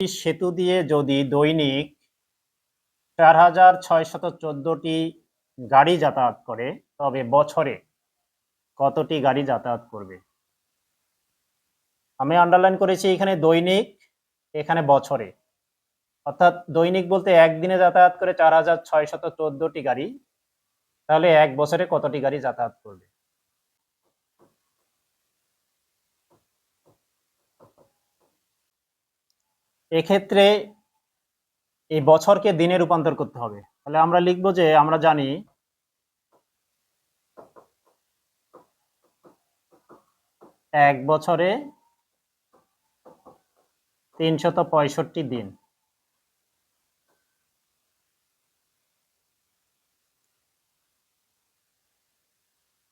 সেতু দিয়ে যদি দৈনিক 4614টি গাড়ি যাতায়াত করে, তবে বছরে কতটি গাড়ি যাতায়াত করবে? আমি আন্ডারলাইন করেছি এখানে দৈনিক, এখানে বছরে। অর্থাৎ দৈনিক বলতে একদিনে যাতায়াত করে 4614টি গাড়ি, তাহলে এক বছরে কতটি গাড়ি যাতায়াত করবে? এক্ষেত্রে এই বছরকে দিনে রূপান্তর করতে হবে। তাহলে আমরা লিখব যে আমরা জানি এক বছরে 365 দিন।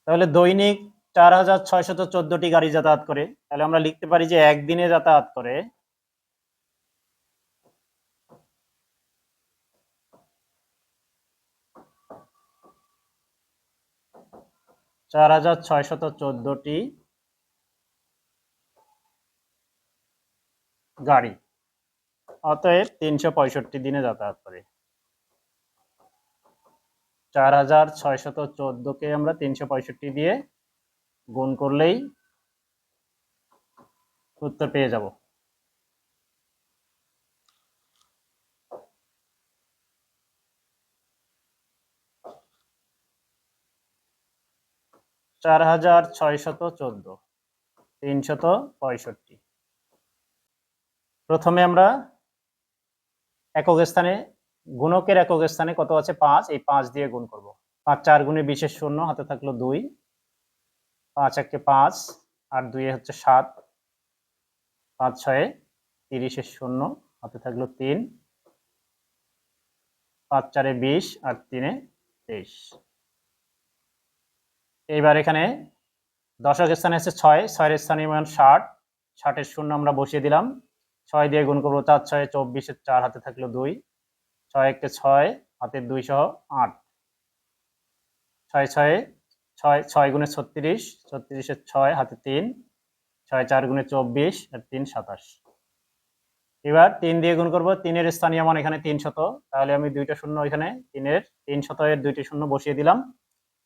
তাহলে দৈনিক 4614টি গাড়ি যাতায়াত করে, তাহলে আমরা লিখতে পারি যে একদিনে যাতায়াত করে 4614টি গাড়ি, অতএব 365 দিনে যাতায়াত করে। 4614কে আমরা 365 দিয়ে গুণ করলেই উত্তর পেয়ে যাব। চার হাজার 365। প্রথমে আমরা একক স্থানে, গুণকের একক স্থানে কত আছে? 5, এই 5 দিয়ে গুণ করব। 5 4 গুণে 20 শূন্য, হাতে থাকলো 2, 5 1 5, আর 2 হচ্ছে 7, 5 6 30 শূন্য, হাতে থাকলো 3, 5 4 20, আর 3 23। এইবার এখানে দশক স্থানে আছে 6, 6 এর স্থানীয় মান 60, 60 শূন্য আমরা বসিয়ে দিলাম। 6 দিয়ে গুণ করবো, 4 6 24, 4 হাতে থাকলো 2, 6 1 6, হাতের 2 সহ 8, 6 6 6 6 গুণে 36, 36 6, হাতে 3, 6 4 গুণে 24, আর 3 27। এবার 3 দিয়ে গুণ করবো, 3 এর স্থানীয় মান এখানে 300, তাহলে আমি দুইটা শূন্য এখানে 300 এর দুইটি শূন্য বসিয়ে দিলাম।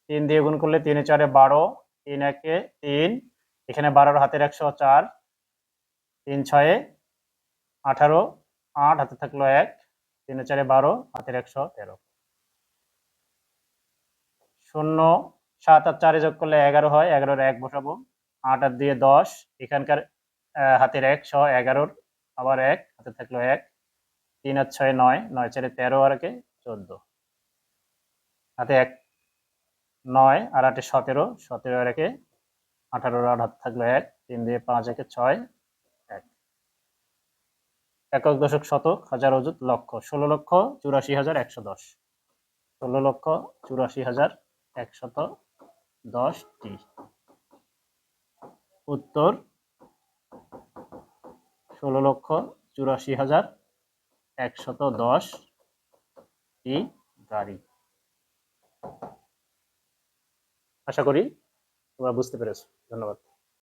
3 দিয়ে গুণ করলে 3 4 12, 3 1 3, এখানে 12 হাতের 104, 3 6 18, 8 হাতে থাকলো 1, 3 4 12, হাতের 113। শূন্য 7 আর 4 যোগ করলে 11 হয়, 11 1 বসাবো। 8 আর 2 10, এখানকার হাতের 1 সহ 11, আবার 1 হাতে থাকলো 1, 3 আর 6 9, 9 4 13, আর 1 14, হাতে 1 9, আর 8 17, 17 আর 1 18, আর হাতে থাকলো 1, 3 দিয়ে 5 1 6 1। একক দশক শতক হাজার অযুত লক্ষ 16,84,110, 16,84,110টি। উত্তর 16,84,110টি গাড়ি। আশা করি তোমরা বুঝতে পেরেছো। ধন্যবাদ।